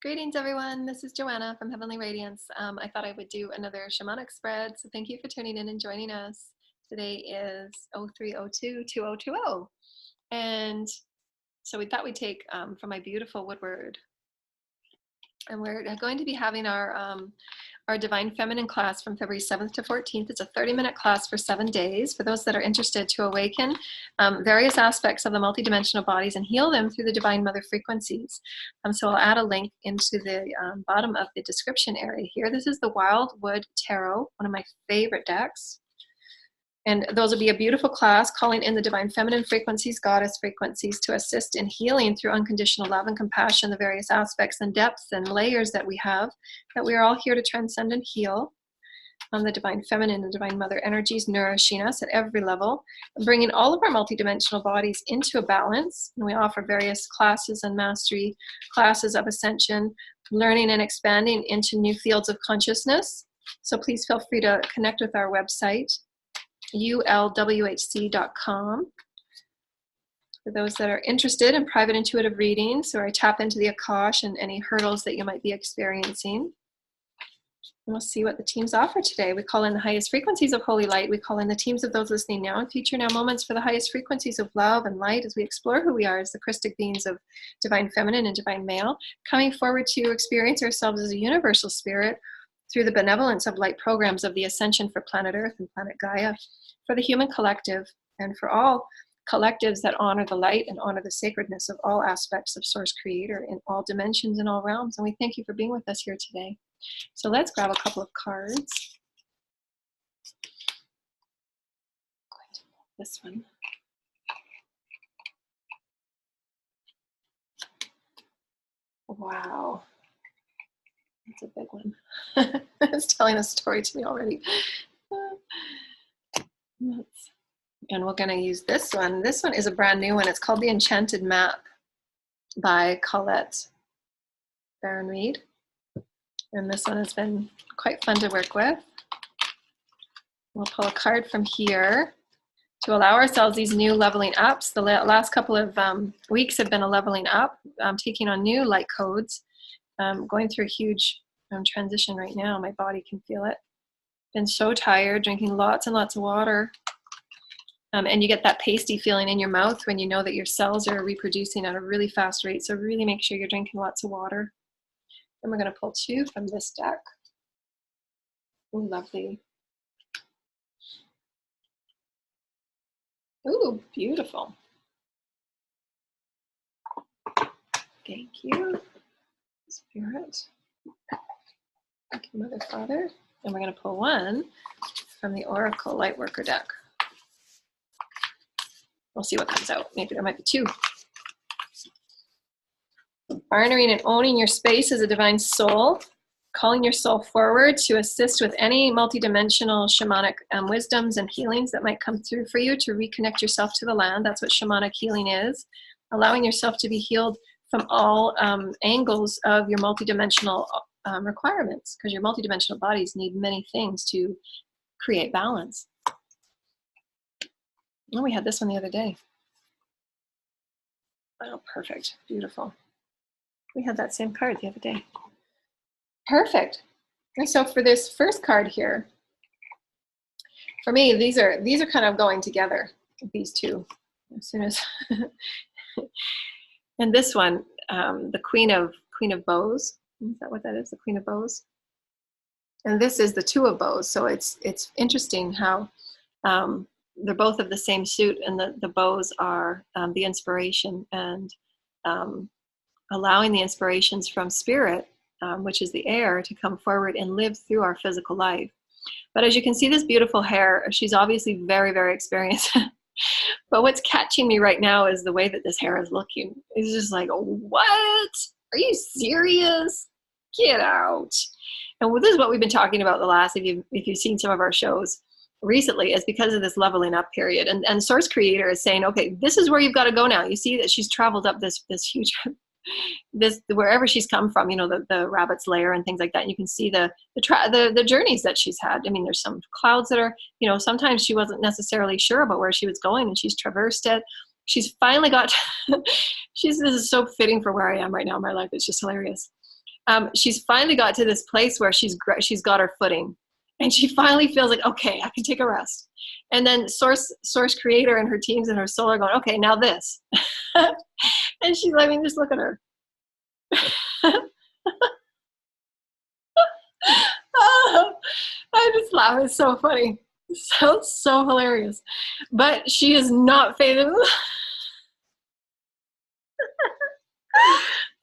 Greetings, everyone. This is Joanna from Heavenly Radiance. I thought I would do another shamanic spread, so thank you for tuning in and joining us. Today is 0302-2020. And so we thought we'd take from my beautiful woodward. And we're going to be having our Divine Feminine class from February 7th to 14th. It's a 30-minute class for 7 days for those that are interested to awaken various aspects of the multidimensional bodies and heal them through the Divine Mother frequencies. So I'll add a link into the bottom of the description area here. This is the Wildwood Tarot, one of my favorite decks. And those will be a beautiful class calling in the Divine Feminine frequencies, Goddess frequencies, to assist in healing through unconditional love and compassion, the various aspects and depths and layers that we have, that we are all here to transcend and heal. The Divine Feminine and Divine Mother energies nourishing us at every level, bringing all of our multidimensional bodies into a balance. And we offer various classes and mastery classes of ascension, learning and expanding into new fields of consciousness. So please feel free to connect with our website, ulwhc.com, for those that are interested in private intuitive readings, or I tap into the Akash and any hurdles that you might be experiencing. And we'll see what the teams offer today. We call in the highest frequencies of holy light. We call in the teams of those listening now and future now moments for the highest frequencies of love and light as we explore who we are as the Christic beings of Divine Feminine and Divine Male, coming forward to experience ourselves as a universal spirit through the benevolence of light programs of the Ascension for planet Earth and planet Gaia, for the human collective, and for all collectives that honor the light and honor the sacredness of all aspects of Source Creator in all dimensions and all realms. And we thank you for being with us here today. So let's grab a couple of cards. This one. Wow. That's a big one. It's telling a story to me already. And we're going to use this one. This one is a brand new one. It's called The Enchanted Map by Colette Baron Reed. And this one has been quite fun to work with. We'll pull a card from here to allow ourselves these new leveling ups. The last couple of weeks have been a leveling up, taking on new light codes. Going through a huge transition right now. My body can feel it. Been so tired, drinking lots and lots of water. And you get that pasty feeling in your mouth when you know that your cells are reproducing at a really fast rate. So really make sure you're drinking lots of water. And we're going to pull two from this deck. Ooh, lovely. Ooh, beautiful. Thank you, Spirit. Thank you, Mother, Father. And we're going to pull one from the Oracle Lightworker deck. We'll see what comes out. Maybe there might be two. Honoring and owning your space as a divine soul, calling your soul forward to assist with any multidimensional shamanic wisdoms and healings that might come through for you to reconnect yourself to the land. That's what shamanic healing is. Allowing yourself to be healed from all angles of your multidimensional requirements, because your multidimensional bodies need many things to create balance. Oh, we had this one the other day. Oh, perfect. Beautiful. We had that same card the other day. Perfect. And so for this first card here, for me, these are kind of going together, these two. As soon as and this one, the Queen of Bows. Is that what that is? The Queen of Bows. And this is the Two of Bows. So it's interesting how they're both of the same suit, and the bows are the inspiration, and allowing the inspirations from spirit, which is the air, to come forward and live through our physical life. But as you can see, this beautiful hair, she's obviously very, very experienced. But what's catching me right now is the way that this hair is looking. It's just like, what? Are you serious? Get out. And this is what we've been talking about the last, if you've seen some of our shows recently, is because of this leveling up period. And Source Creator is saying, okay, this is where you've got to go now. You see that she's traveled up this huge, wherever she's come from, you know, the rabbit's lair and things like that. And you can see the journeys that she's had. I mean, there's some clouds that are, you know, sometimes she wasn't necessarily sure about where she was going, and she's traversed it. She's finally got, this is so fitting for where I am right now in my life. It's just hilarious. She's finally got to this place where she's got her footing, and she finally feels like, okay, I can take a rest. And then source creator and her teams and her soul are going, okay, now this. And she's, I mean, just look at her. Oh, I just laugh. It's so funny. So hilarious. But she is not faded.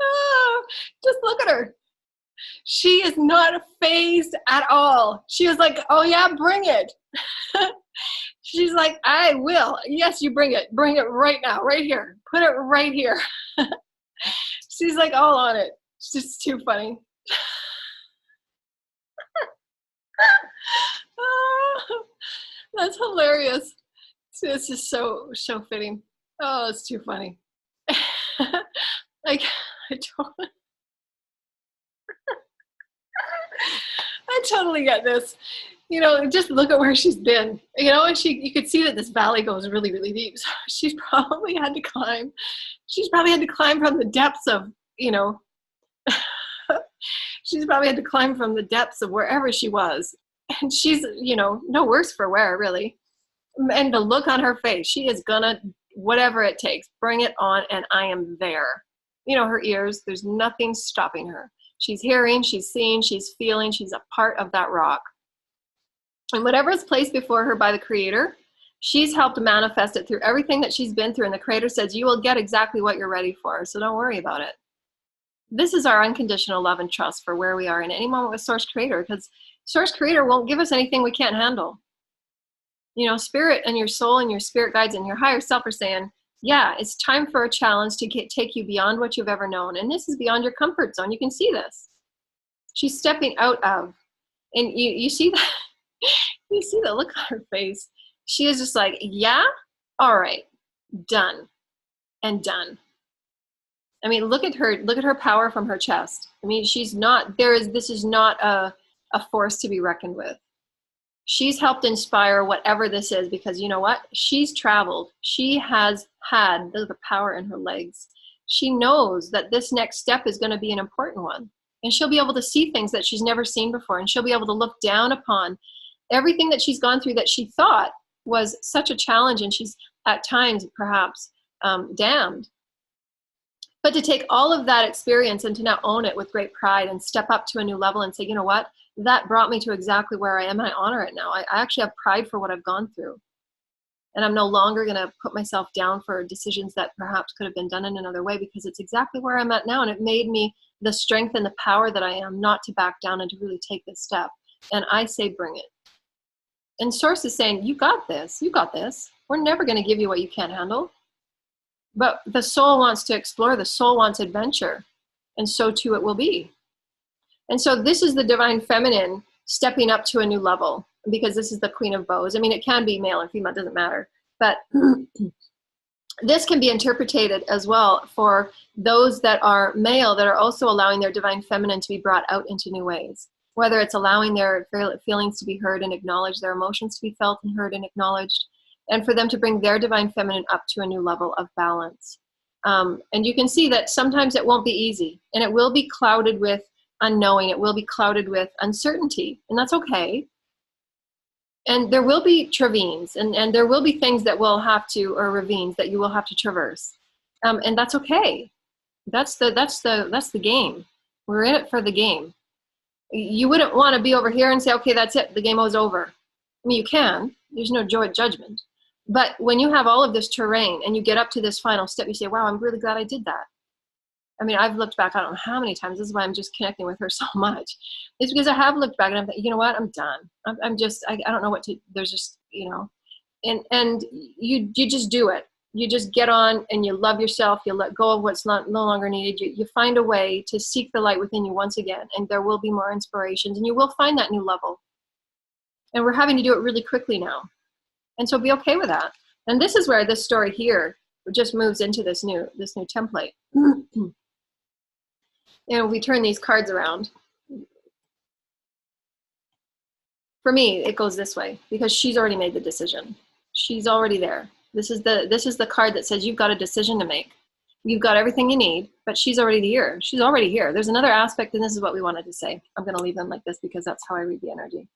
Oh, just look at her. She is not phased at all. She was like, oh yeah, bring it. She's like, I will. Yes, you bring it. Bring it right now, right here. Put it right here. She's like all on it. It's just too funny. Oh, that's hilarious. This is so fitting. Oh, it's too funny. Like, I totally get this. You know, just look at where she's been. You know, and you could see that this valley goes really, really deep. So she's probably had to climb. She's probably had to climb from the depths of, you know, she's probably had to climb from the depths of wherever she was. And she's, you know, no worse for wear, really. And the look on her face, she is gonna, whatever it takes, bring it on, and I am there. You know, her ears, there's nothing stopping her. She's hearing, she's seeing, she's feeling, she's a part of that rock. And whatever is placed before her by the Creator, she's helped manifest it through everything that she's been through. And the Creator says, you will get exactly what you're ready for, so don't worry about it. This is our unconditional love and trust for where we are in any moment with Source Creator, because Source Creator won't give us anything we can't handle. You know, Spirit and your soul and your spirit guides and your higher self are saying, yeah, it's time for a challenge to take you beyond what you've ever known. And this is beyond your comfort zone. You can see this. She's stepping out of, and you see that, you see the look on her face. She is just like, yeah, all right, done and done. I mean, look at her power from her chest. I mean, she's not, this is not a force to be reckoned with. She's helped inspire whatever this is, because you know what? She's traveled. She has had the power in her legs. She knows that this next step is going to be an important one. And she'll be able to see things that she's never seen before. And she'll be able to look down upon everything that she's gone through that she thought was such a challenge. And she's at times perhaps damned. But to take all of that experience and to now own it with great pride and step up to a new level and say, you know what? That brought me to exactly where I am, and I honor it now. I actually have pride for what I've gone through. And I'm no longer going to put myself down for decisions that perhaps could have been done in another way, because it's exactly where I'm at now. And it made me the strength and the power that I am not to back down and to really take this step. And I say, bring it. And Source is saying, you got this. You got this. We're never going to give you what you can't handle. But the soul wants to explore. The soul wants adventure. And so too it will be. And so this is the divine feminine stepping up to a new level, because this is the Queen of Bows. I mean, it can be male or female, it doesn't matter. But this can be interpreted as well for those that are male, that are also allowing their divine feminine to be brought out into new ways. Whether it's allowing their feelings to be heard and acknowledged, their emotions to be felt and heard and acknowledged, and for them to bring their divine feminine up to a new level of balance. And you can see that sometimes it won't be easy, and it will be clouded with unknowing. It will be clouded with uncertainty, and that's okay. And there will be ravines, and there will be things that will have to, or ravines that you will have to traverse, and that's okay. That's the game. We're in it for the game. You wouldn't want to be over here and say, okay, that's it, the game was over. I mean, you can. There's no judgment. But when you have all of this terrain and you get up to this final step, you say, wow, I'm really glad I did that. I mean, I've looked back, I don't know how many times. This is why I'm just connecting with her so much. It's because I have looked back and I'm thinking, you know what, I'm done. I'm just, I don't know what to, there's just, you know, and you just do it. You just get on and you love yourself. You let go of what's no longer needed. You find a way to seek the light within you once again, and there will be more inspirations, and you will find that new level. And we're having to do it really quickly now. And so be okay with that. And this is where this story here just moves into this new template. And we turn these cards around. For me, it goes this way, because she's already made the decision. She's already there. This is the card that says you've got a decision to make. You've got everything you need, but she's already here. She's already here. There's another aspect, and this is what we wanted to say. I'm going to leave them like this because that's how I read the energy.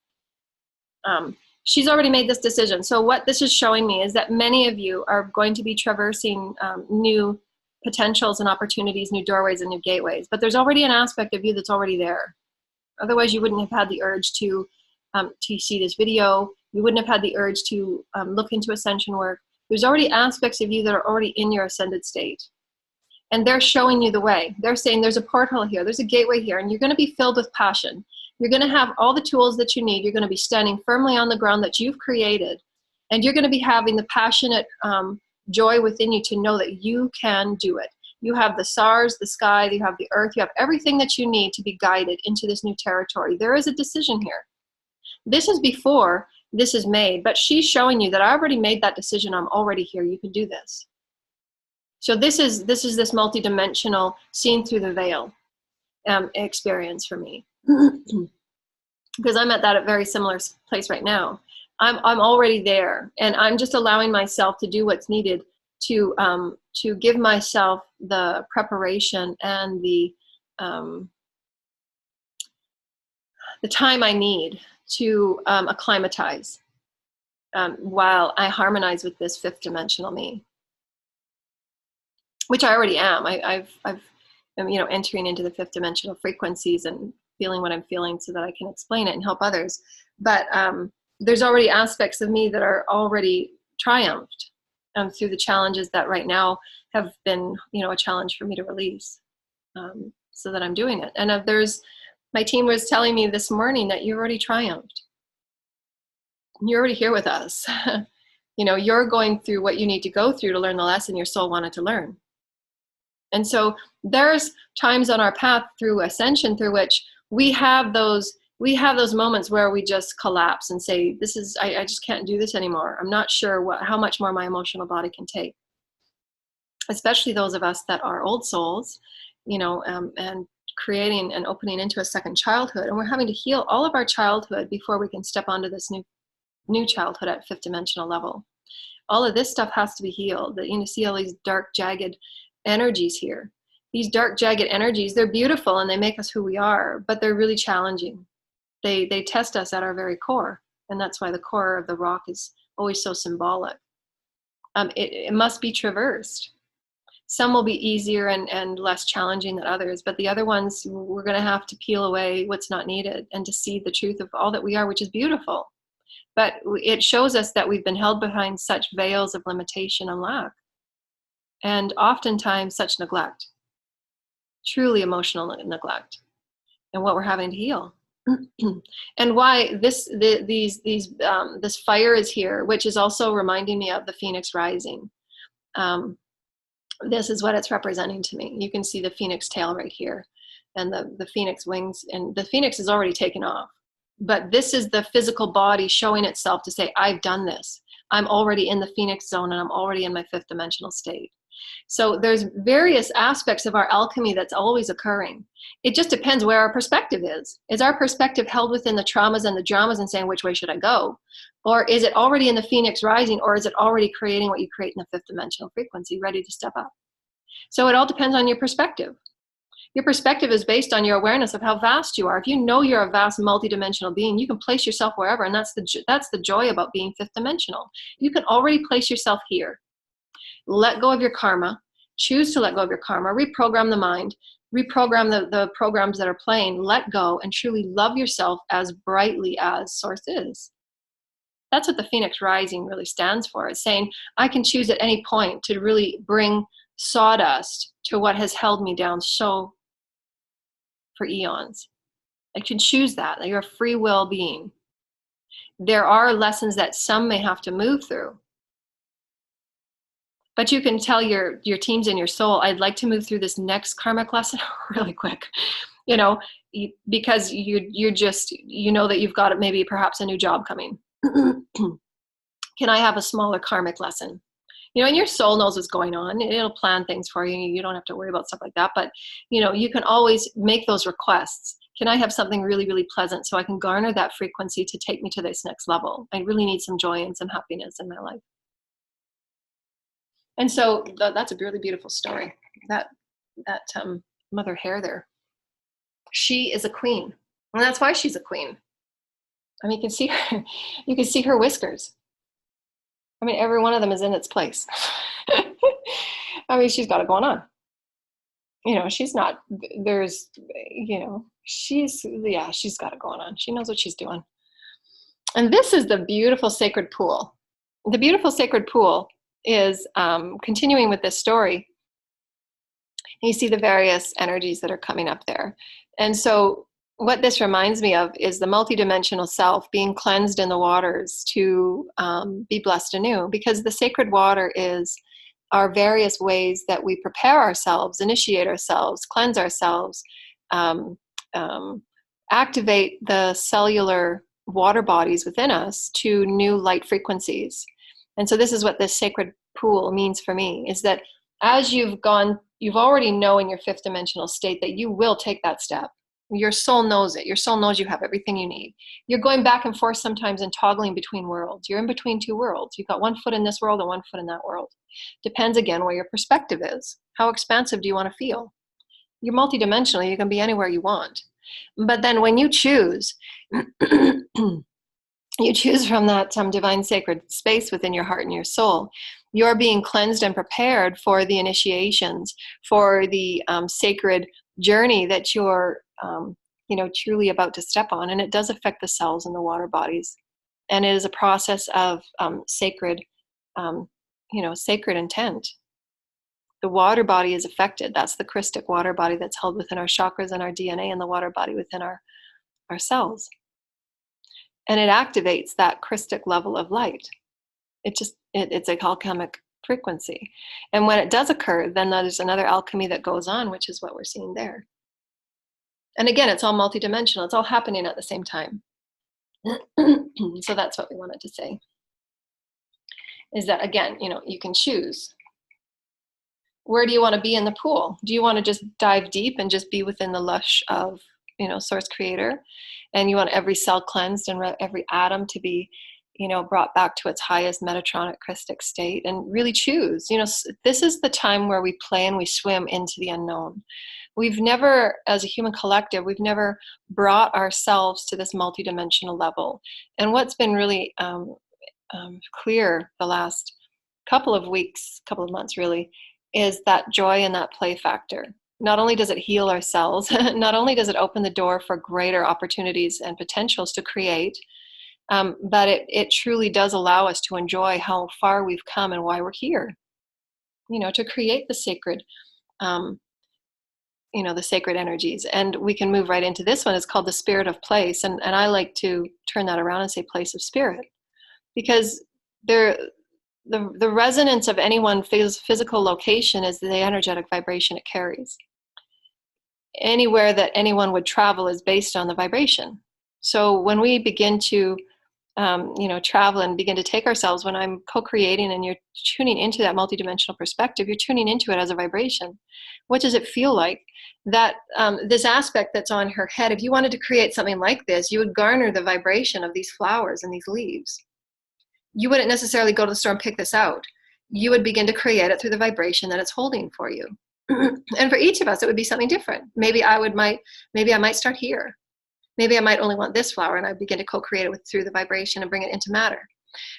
She's already made this decision. So what this is showing me is that many of you are going to be traversing new potentials and opportunities, new doorways and new gateways. But there's already an aspect of you that's already there. Otherwise, you wouldn't have had the urge to see this video. You wouldn't have had the urge to look into ascension work. There's already aspects of you that are already in your ascended state. And they're showing you the way. They're saying there's a portal here, there's a gateway here, and you're going to be filled with passion. You're going to have all the tools that you need. You're going to be standing firmly on the ground that you've created. And you're going to be having the passionate joy within you to know that you can do it. You have the stars, the sky, you have the earth, you have everything that you need to be guided into this new territory. There is a decision here. This is before this is made, but she's showing you that I already made that decision. I'm already here. You can do this. So this is this multidimensional, seen through the veil experience for me, because I'm at that very similar place right now. I'm already there, and I'm just allowing myself to do what's needed to give myself the preparation and the time I need to acclimatize while I harmonize with this fifth dimensional me, which I already am. I'm entering into the fifth dimensional frequencies and feeling what I'm feeling so that I can explain it and help others. But there's already aspects of me that are already triumphed through the challenges that right now have been, a challenge for me to release, so that I'm doing it. And my team was telling me this morning that you already triumphed. You're already here with us. You're going through what you need to go through to learn the lesson your soul wanted to learn. And so there's times on our path through ascension through which we have those moments where we just collapse and say, I just can't do this anymore. I'm not sure how much more my emotional body can take. Especially those of us that are old souls, and creating and opening into a second childhood. And we're having to heal all of our childhood before we can step onto this new childhood at fifth dimensional level. All of this stuff has to be healed. You see all these dark, jagged energies here. These dark, jagged energies, they're beautiful and they make us who we are, but they're really challenging. They test us at our very core. And that's why the core of the rock is always so symbolic. It must be traversed. Some will be easier and less challenging than others, but the other ones, we're going to have to peel away what's not needed and to see the truth of all that we are, which is beautiful. But it shows us that we've been held behind such veils of limitation and lack, and oftentimes such neglect, truly emotional neglect, and what we're having to heal. And why this fire is here, which is also reminding me of the Phoenix rising. This is what it's representing to me. You can see the Phoenix tail right here, and the Phoenix wings, and the Phoenix is already taken off. But this is the physical body showing itself to say, I've done this. I'm already in the Phoenix zone, and I'm already in my fifth dimensional state. So there's various aspects of our alchemy that's always occurring. It just depends where our perspective is. Is our perspective held within the traumas and the dramas and saying, which way should I go? Or is it already in the Phoenix rising, or is it already creating what you create in the fifth dimensional frequency, ready to step up? So it all depends on your perspective. Your perspective is based on your awareness of how vast you are. If you know you're a vast multidimensional being, you can place yourself wherever, and that's the joy about being fifth dimensional. You can already place yourself here. Let go of your karma. Choose to let go of your karma. Reprogram the mind. Reprogram the programs that are playing. Let go and truly love yourself as brightly as Source is. That's what the Phoenix Rising really stands for. It's saying, I can choose at any point to really bring sawdust to what has held me down so for eons. I can choose that. You're a free will being. There are lessons that some may have to move through. But you can tell your teams and your soul, I'd like to move through this next karmic lesson really quick, because you're just, that you've got maybe perhaps a new job coming. Can I have a smaller karmic lesson? And your soul knows what's going on. It'll plan things for you. You don't have to worry about stuff like that. But, you can always make those requests. Can I have something really, really pleasant so I can garner that frequency to take me to this next level? I really need some joy and some happiness in my life. And so that's a really beautiful story. that mother hare there. She is a queen, and that's why she's a queen. I mean, you can see her, you can see her whiskers. I mean, every one of them is in its place. I mean, she's got it going on. You know, she's not, there's, you know, she's got it going on. She knows what she's doing. And this is the beautiful sacred pool. The beautiful sacred pool is continuing with this story. You see the various energies that are coming up there. And so what this reminds me of is the multidimensional self being cleansed in the waters to be blessed anew, because the sacred water is our various ways that we prepare ourselves, initiate ourselves, cleanse ourselves, activate the cellular water bodies within us to new light frequencies. And so this is what this sacred pool means for me, is that as you've already know in your fifth dimensional state that you will take that step. Your soul knows it. Your soul knows you have everything you need. You're going back and forth sometimes and toggling between worlds. You're in between two worlds. You've got 1 foot in this world and 1 foot in that world. Depends again where your perspective is. How expansive do you want to feel? You're multidimensional. You can be anywhere you want. But then when you choose, you choose from that divine sacred space within your heart and your soul, you're being cleansed and prepared for the initiations, for the sacred journey that you're truly about to step on. And it does affect the cells and the water bodies. And it is a process of sacred intent. The water body is affected. That's the Christic water body that's held within our chakras and our DNA, and the water body within our cells. And it activates that Christic level of light. It's a alchemic frequency. And when it does occur, then there's another alchemy that goes on, which is what we're seeing there. And again, it's all multidimensional. It's all happening at the same time. So that's what we wanted to say. Is that, again, you can choose. Where do you want to be in the pool? Do you want to just dive deep and just be within the lush of, Source Creator? And you want every cell cleansed and every atom to be, brought back to its highest Metatronic Christic state, and really choose. This is the time where we play and we swim into the unknown. We've never, as a human collective, we've never brought ourselves to this multidimensional level. And what's been really clear the last couple of months really, is that joy and that play factor. Not only does it heal our cells, not only does it open the door for greater opportunities and potentials to create, but it truly does allow us to enjoy how far we've come and why we're here. To create the sacred, the sacred energies. And we can move right into this one. It's called the spirit of place. And I like to turn that around and say place of spirit, because the resonance of any one physical location is the energetic vibration it carries. Anywhere that anyone would travel is based on the vibration. So when we begin to travel and begin to take ourselves, when I'm co-creating and you're tuning into that multidimensional perspective, you're tuning into it as a vibration. What does it feel like? That this aspect that's on her head, if you wanted to create something like this, you would garner the vibration of these flowers and these leaves. You wouldn't necessarily go to the store and pick this out. You would begin to create it through the vibration that it's holding for you. And for each of us, it would be something different. Maybe I might start here. Maybe I might only want this flower, and I begin to co-create it through the vibration and bring it into matter.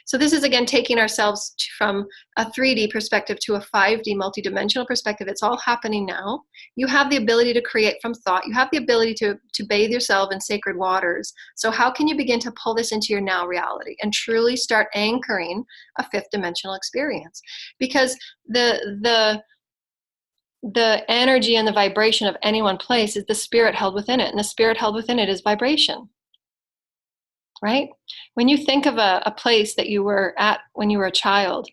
So this is, again, taking ourselves from a 3D perspective to a 5D multidimensional perspective. It's all happening now. You have the ability to create from thought. You have the ability to bathe yourself in sacred waters. So how can you begin to pull this into your now reality and truly start anchoring a fifth dimensional experience? Because the energy and the vibration of any one place is the spirit held within it. And the spirit held within it is vibration. Right? When you think of a place that you were at when you were a child,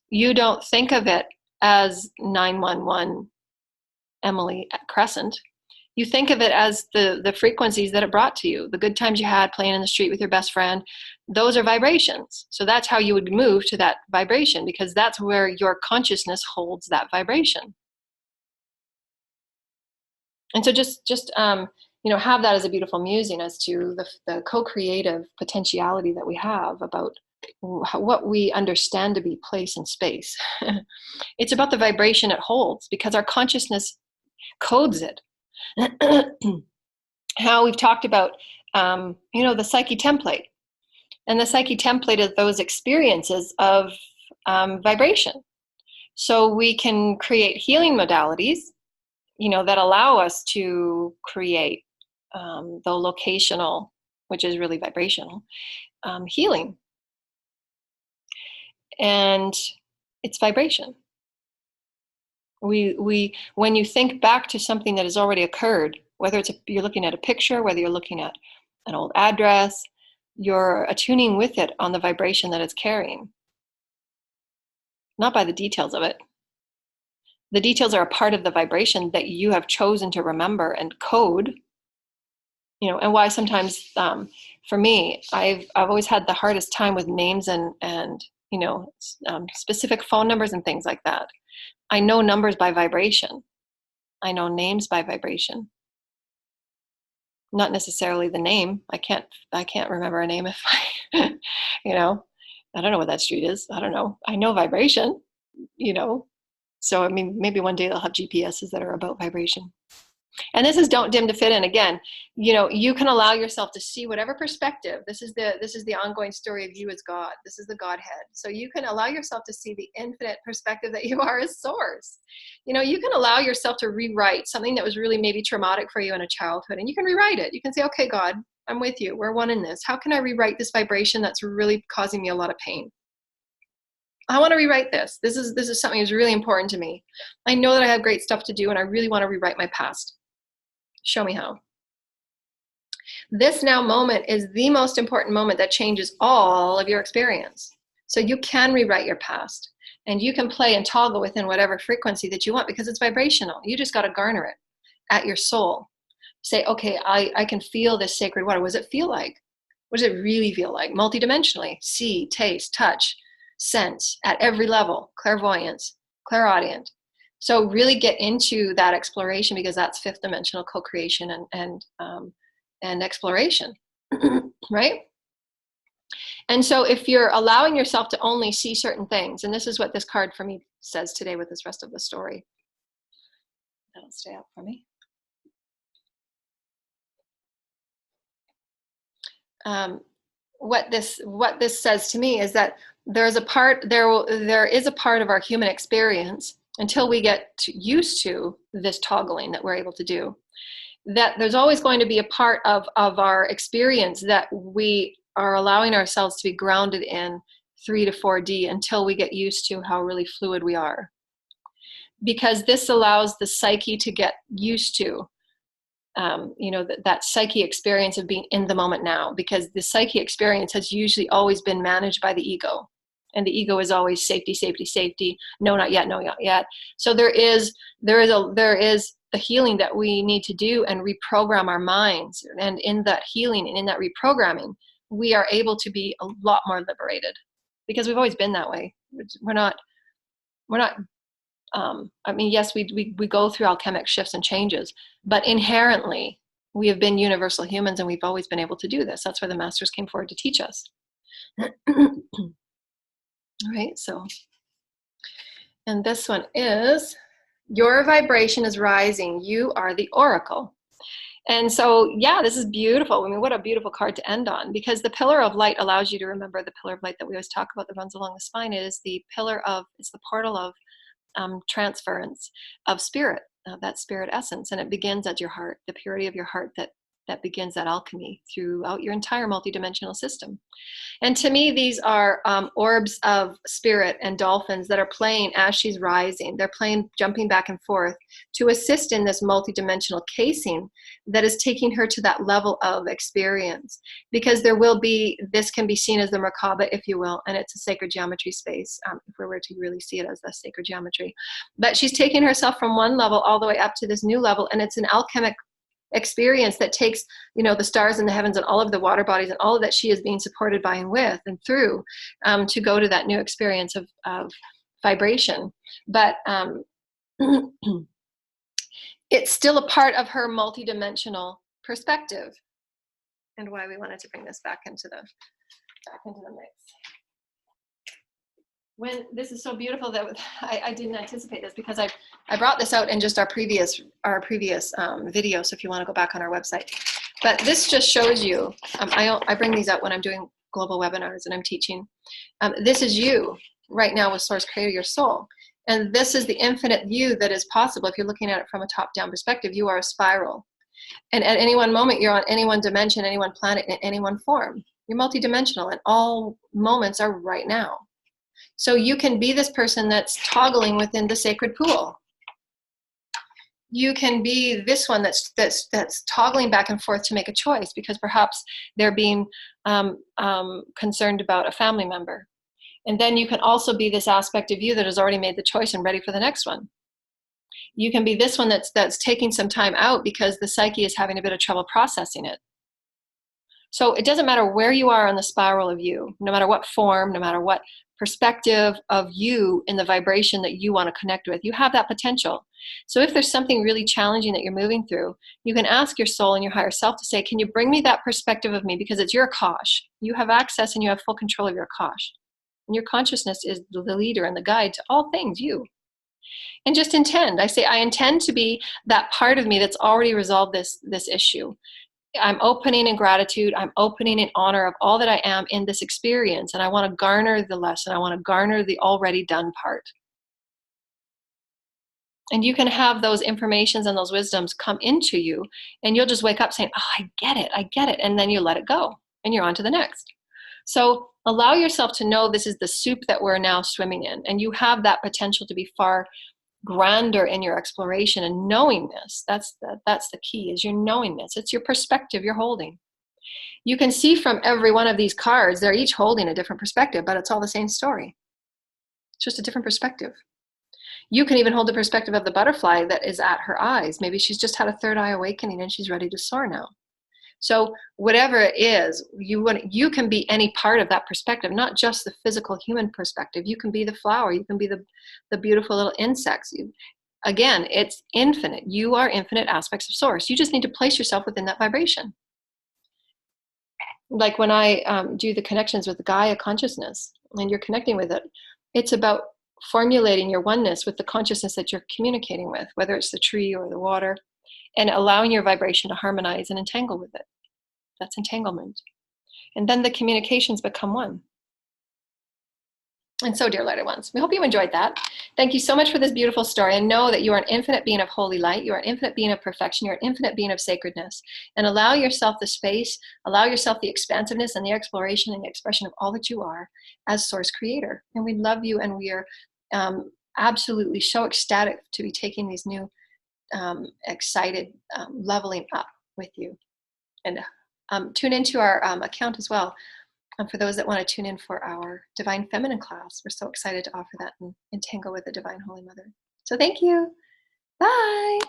you don't think of it as 911 Emily Crescent. You think of it as the frequencies that it brought to you, the good times you had playing in the street with your best friend. Those are vibrations. So that's how you would move to that vibration, because that's where your consciousness holds that vibration. And so just have that as a beautiful musing as to the co-creative potentiality that we have about what we understand to be place and space. It's about the vibration it holds, because our consciousness codes it. How we've talked about, the psyche template. And the psyche template is those experiences of vibration. So we can create healing modalities, that allow us to create the locational, which is really vibrational, healing. And it's vibration. When you think back to something that has already occurred, whether you're looking at a picture, whether you're looking at an old address, you're attuning with it on the vibration that it's carrying, not by the details of it. The details are a part of the vibration that you have chosen to remember and code. And why sometimes, for me, I've always had the hardest time with names and specific phone numbers and things like that. I know numbers by vibration. I know names by vibration. Not necessarily the name. I can't remember a name if I, I don't know what that street is. I don't know. I know vibration, So, I mean, maybe one day they'll have GPSs that are about vibration. And this is don't dim to fit in. Again, you can allow yourself to see whatever perspective. This is the ongoing story of you as God. This is the Godhead. So you can allow yourself to see the infinite perspective that you are as source. You can allow yourself to rewrite something that was really maybe traumatic for you in a childhood, and you can rewrite it. You can say, okay, God, I'm with you. We're one in this. How can I rewrite this vibration that's really causing me a lot of pain? I want to rewrite this. This is something that's really important to me. I know that I have great stuff to do, and I really want to rewrite my past. Show me how. This now moment is the most important moment that changes all of your experience. So you can rewrite your past, and you can play and toggle within whatever frequency that you want, because it's vibrational. You just got to garner it at your soul. Say, okay, I can feel this sacred water. What does it feel like? What does it really feel like? Multidimensionally, see, taste, touch, sense at every level, clairvoyance, clairaudient. So really get into that exploration, because that's fifth dimensional co-creation and exploration, right? And so if you're allowing yourself to only see certain things, and this is what this card for me says today with this rest of the story. That'll stay up for me. What this says to me is that there is a part of our human experience, until we get used to this toggling that we're able to do, that there's always going to be a part of our experience that we are allowing ourselves to be grounded in 3 to 4D until we get used to how really fluid we are. Because this allows the psyche to get used to that psyche experience of being in the moment now, because the psyche experience has usually always been managed by the ego, and the ego is always safety, safety, safety. No, not yet. No, not yet. So there is the healing that we need to do and reprogram our minds. And in that healing and in that reprogramming, we are able to be a lot more liberated, because we've always been that way. We're not. Yes, we go through alchemic shifts and changes, but inherently we have been universal humans, and we've always been able to do this. That's why the masters came forward to teach us. All right, so, and this one is, your vibration is rising. You are the oracle. And so, yeah, this is beautiful. I mean, what a beautiful card to end on, because the pillar of light allows you to remember the pillar of light that we always talk about that runs along the spine. It's the portal of transference of spirit, that spirit essence. And it begins at your heart, the purity of your heart that begins that alchemy throughout your entire multidimensional system. And to me, these are orbs of spirit and dolphins that are playing as she's rising. They're playing, jumping back and forth to assist in this multidimensional casing that is taking her to that level of experience. Because this can be seen as the Merkaba, if you will, and it's a sacred geometry space, if we were to really see it as a sacred geometry. But she's taking herself from one level all the way up to this new level, and it's an alchemic experience that takes the stars in the heavens and all of the water bodies and all of that she is being supported by and with and through, to go to that new experience of vibration. But it's still a part of her multidimensional perspective, and why we wanted to bring this back into the mix. when this is so beautiful that I didn't anticipate this, because I brought this out in just our previous video. So if you want to go back on our website, but this just shows you, I bring these out when I'm doing global webinars and I'm teaching. This is you right now with Source Creator, your soul. And this is the infinite view that is possible. If you're looking at it from a top-down perspective, you are a spiral. And at any one moment, you're on any one dimension, any one planet, in any one form. You're multidimensional, and all moments are right now. So you can be this person that's toggling within the sacred pool. You can be this one that's toggling back and forth to make a choice, because perhaps they're being concerned about a family member. And then you can also be this aspect of you that has already made the choice and ready for the next one. You can be this one that's taking some time out because the psyche is having a bit of trouble processing it. So it doesn't matter where you are on the spiral of you, no matter what form, no matter what perspective of you in the vibration that you want to connect with, you have that potential. So if there's something really challenging that you're moving through, you can ask your soul and your higher self to say, can you bring me that perspective of me? Because it's your Akash. You have access and you have full control of your Akash. And your consciousness is the leader and the guide to all things you. And just intend. I say, I intend to be that part of me that's already resolved this issue. I'm opening in gratitude. I'm opening in honor of all that I am in this experience. And I want to garner the lesson. I want to garner the already done part. And you can have those informations and those wisdoms come into you, and you'll just wake up saying, oh, I get it. I get it. And then you let it go and you're on to the next. So allow yourself to know this is the soup that we're now swimming in. And you have that potential to be far grander in your exploration, and knowing this, that's the key, is your knowing this. It's your perspective you're holding. You can see from every one of these cards, they're each holding a different perspective, but it's all the same story. It's just a different perspective. You can even hold the perspective of the butterfly that is at her eyes. Maybe she's just had a third eye awakening and she's ready to soar now. So whatever it is, you can be any part of that perspective, not just the physical human perspective. You can be the flower. You can be the beautiful little insects. Again, it's infinite. You are infinite aspects of Source. You just need to place yourself within that vibration. Like when I do the connections with the Gaia Consciousness, and you're connecting with it, it's about formulating your oneness with the consciousness that you're communicating with, whether it's the tree or the water, and allowing your vibration to harmonize and entangle with it. That's entanglement. And then the communications become one. And so, dear lighted ones, we hope you enjoyed that. Thank you so much for this beautiful story. And know that you are an infinite being of holy light. You are an infinite being of perfection. You're an infinite being of sacredness. And allow yourself the space, allow yourself the expansiveness and the exploration and the expression of all that you are as Source Creator. And we love you, and we are absolutely so ecstatic to be taking these new excited leveling up with you. And tune into our account as well. For those that want to tune in for our Divine Feminine class, we're so excited to offer that and entangle with the Divine Holy Mother. So thank you. Bye.